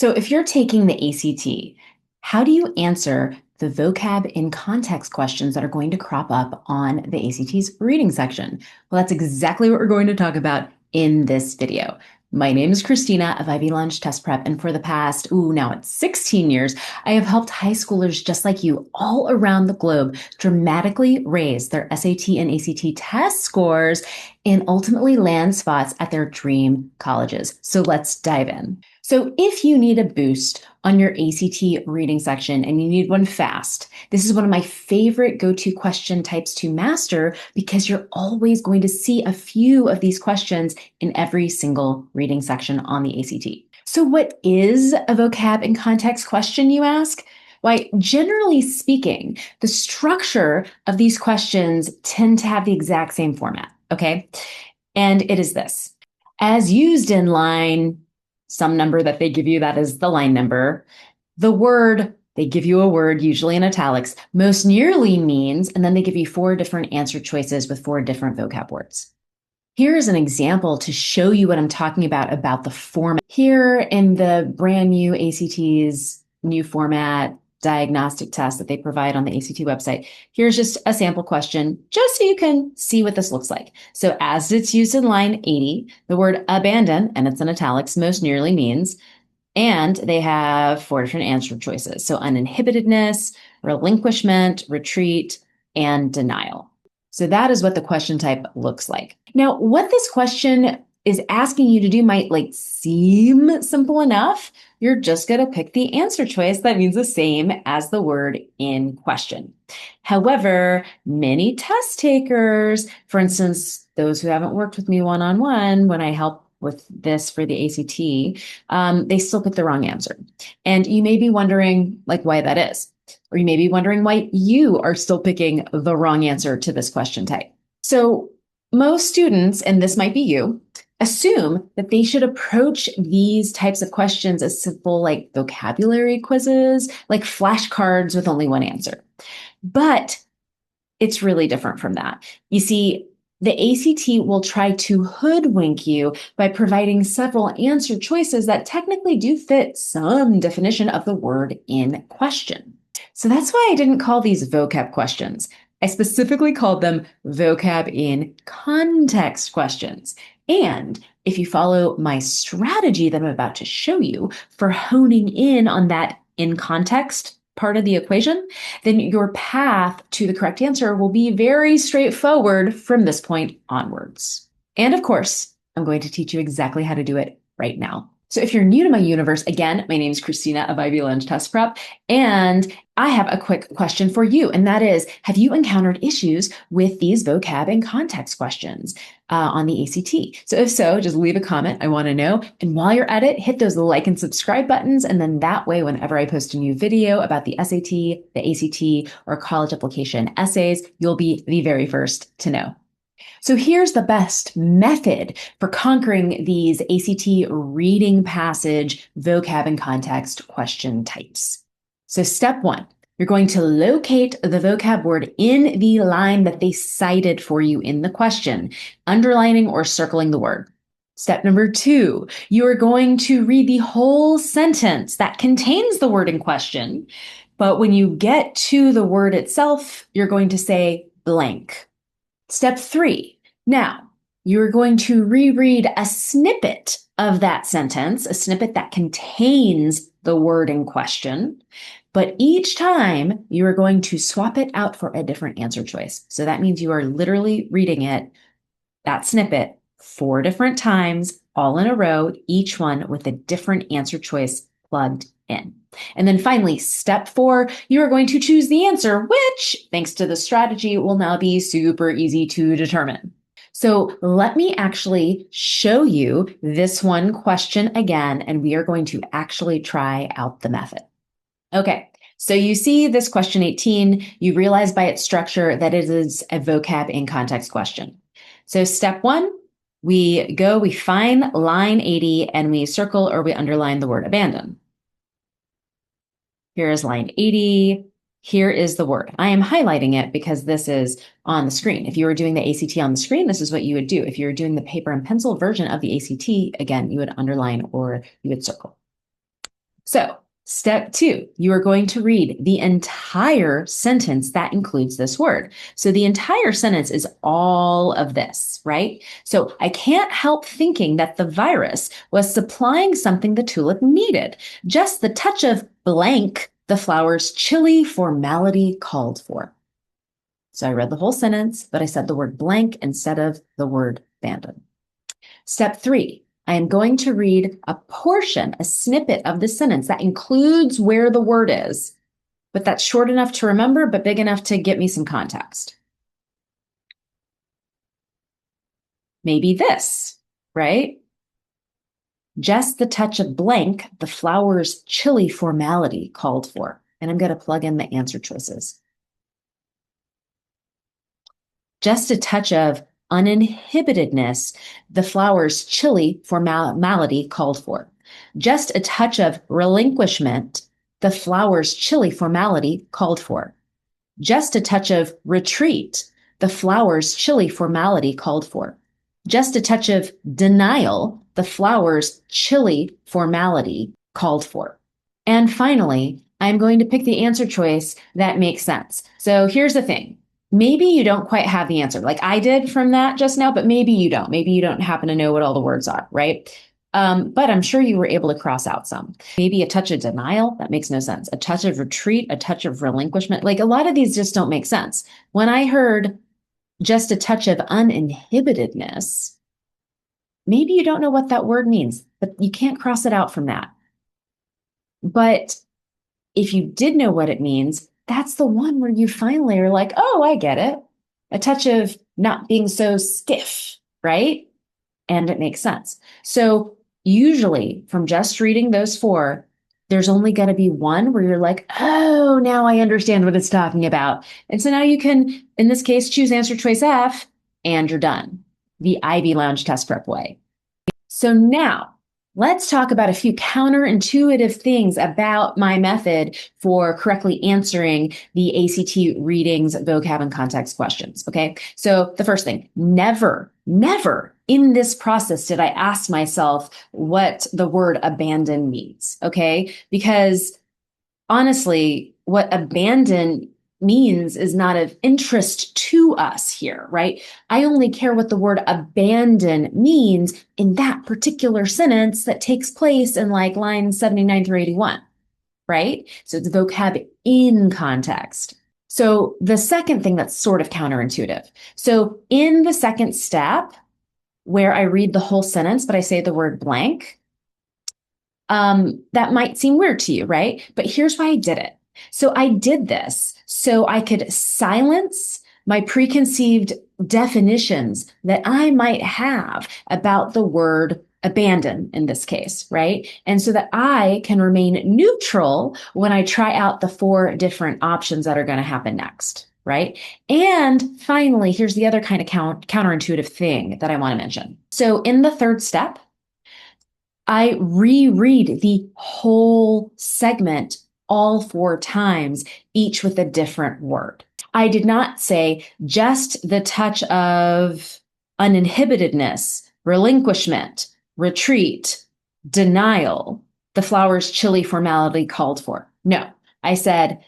So if you're taking the ACT, how do you answer the vocab in context questions that are going to crop up on the ACT's reading section? Well, that's exactly what we're going to talk about in this video. My name is Kristina of Ivy Lunch Test Prep, and for the past, now it's 16 years, I have helped high schoolers just like you all around the globe dramatically raise their SAT and ACT test scores and ultimately land spots at their dream colleges. So let's dive in. So if you need a boost on your ACT reading section and you need one fast, this is one of my favorite go-to question types to master because you're always going to see a few of these questions in every single reading section on the ACT. So what is a vocab in context question, you ask? Why, generally speaking, the structure of these questions tend to have the exact same format, okay? And it is this. As used in line, some number that they give you, that is the line number. The word, they give you a word, usually in italics, most nearly means, and then they give you 4 different answer choices with 4 different vocab words. Here is an example to show you what I'm talking about the format. Here in the brand new ACT's new format, diagnostic test that they provide on the ACT website. Here's just a sample question, just so you can see what this looks like. So as it's used in line 80, the word abandon, and it's in italics, most nearly means, and they have 4 different answer choices. So uninhibitedness, relinquishment, retreat, and denial. So that is what the question type looks like. Now, what this question is asking you to do might seem simple enough. You're just going to pick the answer choice that means the same as the word in question. However, many test takers, for instance, those who haven't worked with me one-on-one when I help with this for the ACT, they still put the wrong answer. And you may be wondering why that is. Or you may be wondering why you are still picking the wrong answer to this question type. So most students, and this might be you, assume that they should approach these types of questions as simple vocabulary quizzes, like flashcards with only one answer. But it's really different from that. You see, the ACT will try to hoodwink you by providing several answer choices that technically do fit some definition of the word in question. So that's why I didn't call these vocab questions. I specifically called them vocab in context questions. And if you follow my strategy that I'm about to show you for honing in on that in context part of the equation, then your path to the correct answer will be very straightforward from this point onwards. And of course, I'm going to teach you exactly how to do it right now. So if you're new to my universe, again, my name is Kristina of Ivy Lunch Test Prep, and I have a quick question for you, and that is, have you encountered issues with these vocab and context questions on the ACT? So if so, just leave a comment. I want to know. And while you're at it, hit those like and subscribe buttons, and then that way, whenever I post a new video about the SAT, the ACT, or college application essays, you'll be the very first to know. So here's the best method for conquering these ACT reading passage vocab and context question types. So step 1, you're going to locate the vocab word in the line that they cited for you in the question, underlining or circling the word. Step number 2, you are going to read the whole sentence that contains the word in question, but when you get to the word itself, you're going to say blank. Step 3, now you're going to reread a snippet of that sentence, a snippet that contains the word in question, but each time you are going to swap it out for a different answer choice. So that means you are literally reading that snippet 4 different times, all in a row, each one with a different answer choice plugged in. And then finally, step 4, you are going to choose the answer, which, thanks to the strategy, will now be super easy to determine. So let me actually show you this one question again, and we are going to actually try out the method. Okay, so you see this question 18, you realize by its structure that it is a vocab in context question. So step 1, we find line 80 and we circle or we underline the word abandon. Here is line 80. Here is the word. I am highlighting it because this is on the screen. If you were doing the ACT on the screen, this is what you would do. If you were doing the paper and pencil version of the ACT, again, you would underline or you would circle. So, step 2, you are going to read the entire sentence that includes this word. So the entire sentence is all of this, right? So I can't help thinking that the virus was supplying something the tulip needed. Just the touch of blank the flower's chilly formality called for. So I read the whole sentence, but I said the word blank instead of the word abandon. Step 3, I am going to read a portion, a snippet of the sentence that includes where the word is, but that's short enough to remember, but big enough to get me some context. Maybe this, right? Just the touch of blank the flower's chilly formality called for. And I'm going to plug in the answer choices. Just a touch of uninhibitedness the flower's chilly formality called for. Just a touch of relinquishment the flower's chilly formality called for. Just a touch of retreat the flower's chilly formality called for. Just a touch of denial the flower's chilly formality called for. And finally, I'm going to pick the answer choice that makes sense. So here's the thing. Maybe you don't quite have the answer like I did from that just now, but maybe you don't. Maybe you don't happen to know what all the words are, right? But I'm sure you were able to cross out some. Maybe a touch of denial, that makes no sense. A touch of retreat, a touch of relinquishment. Like a lot of these just don't make sense. When I heard just a touch of uninhibitedness, maybe you don't know what that word means, but you can't cross it out from that. But if you did know what it means, that's the one where you finally are like, oh, I get it. A touch of not being so stiff, right? And it makes sense. So usually from just reading those 4, there's only going to be one where you're like, oh, now I understand what it's talking about. And so now you can, in this case, choose answer choice F and you're done. The Ivy Lounge test prep way. So now let's talk about a few counterintuitive things about my method for correctly answering the ACT readings, vocab, and context questions. Okay. So the first thing, never in this process did I ask myself what the word abandon means. Okay. Because honestly, what abandon means is not of interest to us here, right? I only care what the word abandon means in that particular sentence that takes place in like lines 79 through 81, right? So it's vocab in context. So the second thing that's sort of counterintuitive. So in the second step, where I read the whole sentence, but I say the word blank, that might seem weird to you, right? But here's why I did it. So I did this so I could silence my preconceived definitions that I might have about the word abandon in this case, right? And so that I can remain neutral when I try out the 4 different options that are going to happen next, right? And finally, here's the other kind of counterintuitive thing that I want to mention. So in the third step, I reread the whole segment all 4 times, each with a different word. I did not say just the touch of uninhibitedness, relinquishment, retreat, denial, the flower's chilly formality called for. No, I said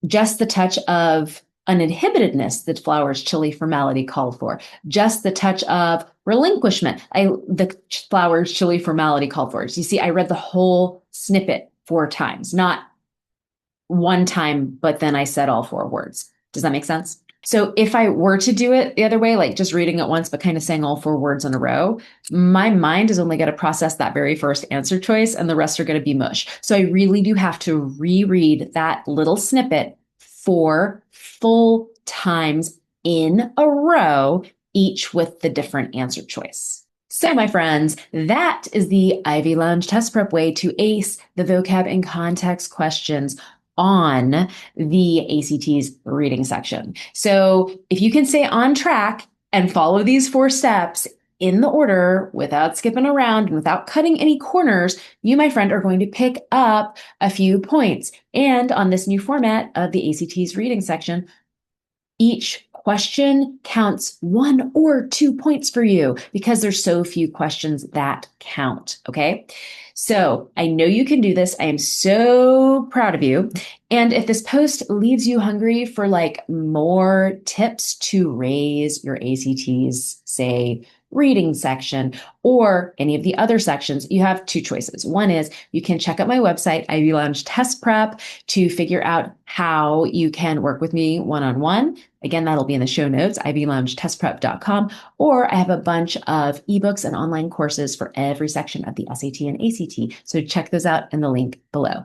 just the touch of uninhibitedness that flower's chilly formality called for. Just the touch of relinquishment, the flower's chilly formality called for. So you see, I read the whole snippet 4 times, not one time, but then I said all 4 words. Does that make sense? So if I were to do it the other way, like just reading it once, but kind of saying all 4 words in a row, my mind is only going to process that very first answer choice and the rest are going to be mush. So I really do have to reread that little snippet 4 full times in a row, each with the different answer choice. So my friends, that is the Ivy Lounge test prep way to ace the vocab and context questions on the ACT's reading section. So if you can stay on track and follow these 4 steps in the order without skipping around and without cutting any corners, you, my friend, are going to pick up a few points. And on this new format of the ACT's reading section, each question counts 1 or 2 points for you because there's so few questions that count. Okay. So I know you can do this. I am so proud of you. And if this post leaves you hungry for like more tips to raise your ACTs, say reading section or any of the other sections, you have two choices. One is you can check out my website, Ivy Lounge Test Prep, to figure out how you can work with me one-on-one. Again, that'll be in the show notes, ivyloungetestprep.com. Or I have a bunch of ebooks and online courses for every section of the SAT and ACT. So check those out in the link below.